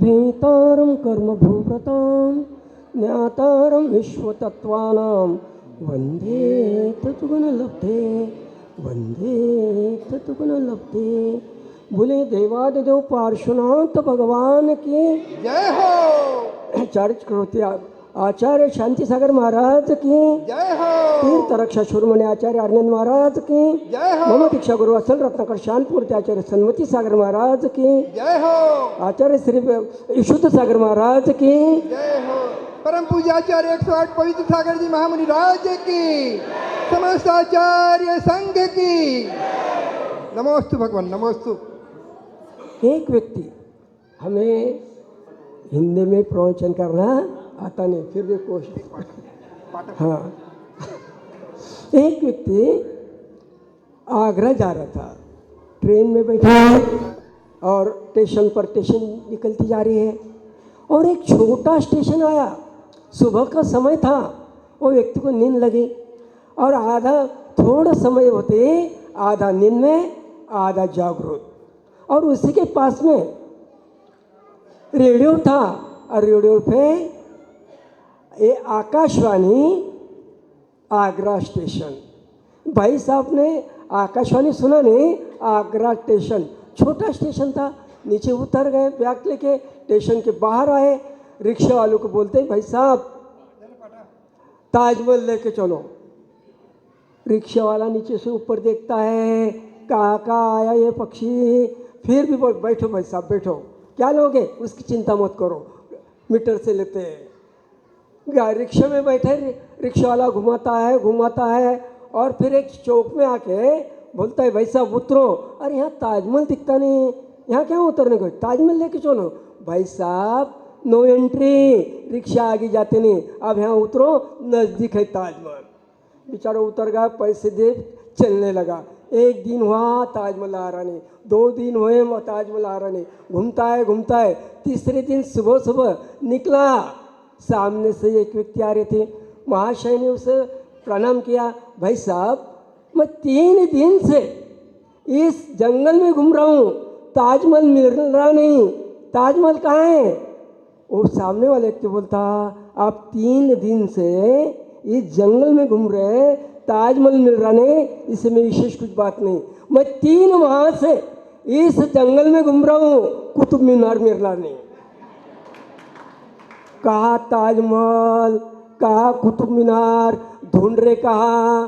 भेतारं कर्मभूभृतां ज्ञातारं विश्वतत्त्वानां वन्दे तत्गुणलब्धे वन्दे तत्गुणलब्धे। बोले देवादिदेव पार्श्वनाथ भगवान की जय हो। चर्च करोती आचार्य शांति सागर महाराज की जय हो। तीर्थ रक्षा शिरोमणी आचार्य आनंद महाराज की जय हो। मम दीक्षा गुरु असल रत्नाकर शांतपूर्ति आचार्य सन्मति सागर महाराज की जय हो। आचार्य श्री विशुद्ध सागर महाराज की जय हो। परम पूज्य आचार्य 108 पवित्र सागर जी महामुनि राज की, समस्त आचार्य संघ की नमोस्तु भगवान नमोस्तु। एक व्यक्ति, हमें हिंदी में प्रवचन करना आता नहीं, फिर भी कोशिश। हाँ, एक व्यक्ति आगरा जा रहा था, ट्रेन में बैठा और स्टेशन पर स्टेशन निकलती जा रही है और एक छोटा स्टेशन आया। सुबह का समय था, वो व्यक्ति को नींद लगी और आधा थोड़ा समय होते आधा नींद में आधा जागरूक, और उसी के पास में रेडियो था और रेडियो पे ये आकाशवाणी आगरा स्टेशन। भाई साहब ने आकाशवाणी सुना नहीं, आगरा स्टेशन छोटा स्टेशन था। नीचे उतर गए, बैग लेके स्टेशन के बाहर आए, रिक्शा वालों को बोलते भाई साहब ताजमहल लेके चलो। रिक्शा वाला नीचे से ऊपर देखता है, कहाँ आया ये पक्षी, फिर भी बोल बैठो भाई साहब बैठो, क्या लोगे उसकी चिंता मत करो, मीटर से लेते हैं। रिक्शा में बैठे, रिक्शा वाला घुमाता है और फिर एक चौक में आके बोलता है भाई साहब उतरो। अरे यहाँ ताजमहल दिखता नहीं, यहाँ क्या उतरने को, ताजमहल लेके चलो। भाई साहब नो एंट्री, रिक्शा आगे जाते नहीं, अब यहाँ उतरो, नज़दीक है ताजमहल। बेचारा उतर गया, पैसे दे चलने लगा। एक दिन हुआ ताजमहल आ रहा नहीं, 2 दिन हुए ताजमहल आ रहा नहीं, घूमता है। तीसरे दिन सुबह सुबह निकला, सामने से एक व्यक्ति आ रहे थे। महाशय ने उसे प्रणाम किया, भाई साहब मैं 3 दिन से इस जंगल में घूम रहा हूँ, ताजमहल मिल रहा नहीं, ताजमहल कहाँ है? वो सामने वाले व्यक्ति बोलता, आप 3 दिन से इस जंगल में घूम रहे, ताजमहल मिल रहा नहीं, इसमें विशेष कुछ बात नहीं। मैं 3 माह से इस जंगल में घूम रहा हूँ, कुतुब मीनार मिल रहा नहीं। कहा ताजमहल, कहा कुतुब मीनार, ढूंढ रहे कहा,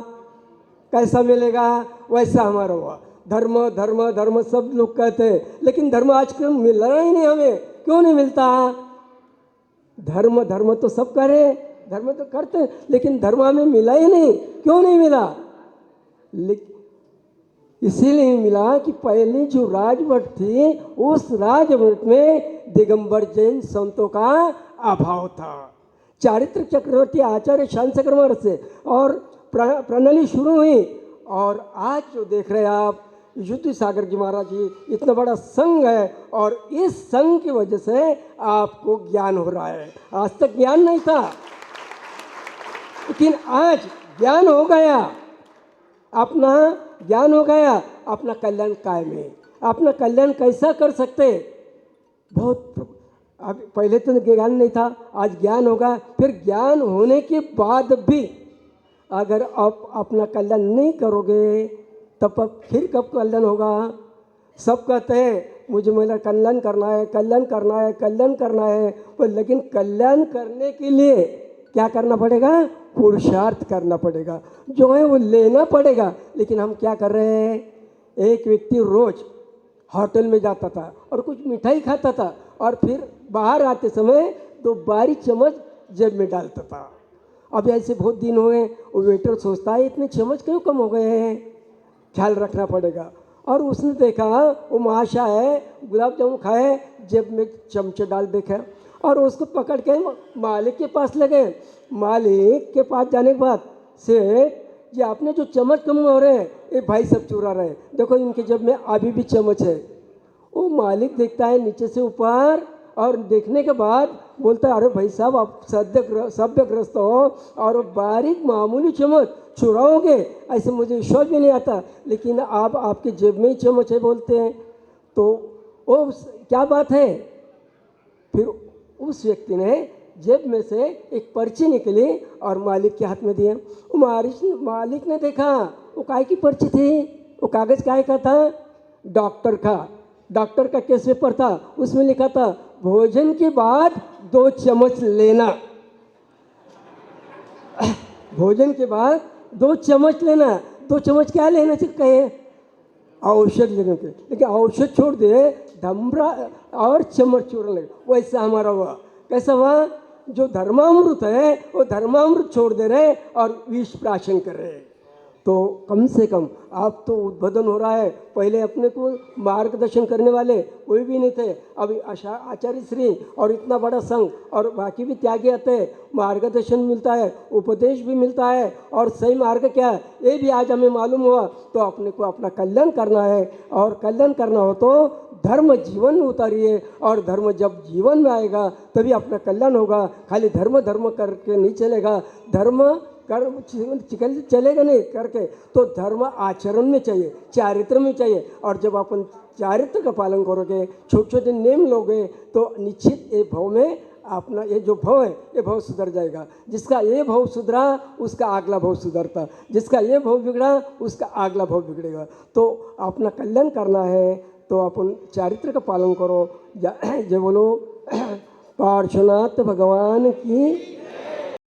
कैसा मिलेगा? वैसा हमारा हुआ। धर्म धर्म धर्म सब लोग कहते हैं, लेकिन धर्म आजकल मिल रहा ही नहीं हमें। क्यों नहीं मिलता? धर्म तो सब करे, धर्म तो करते, लेकिन धर्म हमें मिला ही नहीं। क्यों नहीं मिला? इसीलिए मिला कि पहले जो राजवट थी, उस राजवट में दिगंबर जैन संतों का अभाव था। चारित्र चक्रवर्ती आचार्य शांतिसागर महाराज से और प्रणाली शुरू हुई, और आज जो देख रहे हैं आप युद्ध सागर जी महाराज जी, इतना बड़ा संघ है, और इस संघ की वजह से आपको ज्ञान हो रहा है। आज तक ज्ञान नहीं था, लेकिन आज ज्ञान हो गया, अपना ज्ञान हो गया, अपना कल्याण कायम है। अपना कल्याण कैसा कर सकते? बहुत अब पहले तो ज्ञान नहीं था, आज ज्ञान होगा। फिर ज्ञान होने के बाद भी अगर आप अपना कल्याण नहीं करोगे, तब फिर कब कल्याण होगा? सब कहते हैं मुझे मेरा कल्याण करना है, कल्याण करना है, कल्याण करना है, पर लेकिन कल्याण करने के लिए क्या करना पड़ेगा? पुरुषार्थ करना पड़ेगा, जो है वो लेना पड़ेगा। लेकिन हम क्या कर रहे हैं? एक व्यक्ति रोज होटल में जाता था और कुछ मिठाई खाता था, और फिर बाहर आते समय 2 बारीक चम्मच जेब में डालता था। अब ऐसे बहुत दिन हो गए, वो वेटर सोचता है इतने चम्मच क्यों कम हो गए हैं, ख्याल रखना पड़ेगा। और उसने देखा वो महाशय है, गुलाब जामुन खाए, जेब में चमचे डाल देखा, और उसको पकड़ के मालिक के पास ले गए। मालिक के पास जाने के बाद, सेठ जी आपने जो चम्मच कम हो रहे हैं, ये भाई सब चुरा रहे हैं, देखो इनके जेब में अभी भी चम्मच है। वो मालिक देखता है नीचे से ऊपर, और देखने के बाद बोलता है अरे भाई साहब आप सभ्यग्रस्त हो, और बारीक मामूली चम्मच चुराओगे, ऐसे मुझे विश्वास भी नहीं आता, लेकिन आप आपके जेब में ही चम्मच है बोलते हैं, तो वो क्या बात है? फिर उस व्यक्ति ने जेब में से एक पर्ची निकली और मालिक के हाथ में दिए। मालिक ने देखा वो काय की पर्ची थी, वो कागज़ काय का था, डॉक्टर का केस पेपर था। उसमें लिखा था भोजन के बाद 2 चम्मच लेना, भोजन के बाद 2 चम्मच लेना। 2 चम्मच क्या लेना चाहिए, औषध लेने के, लेकिन औषध छोड़ दे धमरा और चम्मच छोड़ने लगे। वैसा हमारा हुआ। कैसा हुआ, जो धर्मामृत है वो धर्मामृत छोड़ दे रहे और विष प्राशन कर रहे। तो कम से कम आप तो उद्बोधन हो रहा है, पहले अपने को मार्गदर्शन करने वाले कोई भी नहीं थे, अभी आचार्य श्री और इतना बड़ा संघ और बाकी भी त्यागी आते हैं, मार्गदर्शन मिलता है, उपदेश भी मिलता है, और सही मार्ग क्या है ये भी आज हमें मालूम हुआ। तो अपने को अपना कल्याण करना है, और कल्याण करना हो तो धर्म जीवन में उतारिए, और धर्म जब जीवन में आएगा तभी अपना कल्याण होगा। खाली धर्म धर्म करके नहीं चलेगा, धर्म कर्म चलेगा नहीं करके, तो धर्म आचरण में चाहिए, चारित्र में चाहिए। और जब अपन चारित्र का पालन करोगे, छोटे छोटे नियम लोगे, तो निश्चित ये भाव में अपना ये जो भाव है ये भाव सुधर जाएगा। जिसका ये भाव सुधरा उसका अगला भाव सुधरता, जिसका ये भाव बिगड़ा उसका अगला भाव बिगड़ेगा। तो अपना कल्याण करना है तो अपन चारित्र का पालन करो। जो बोलो पार्श्वनाथ भगवान की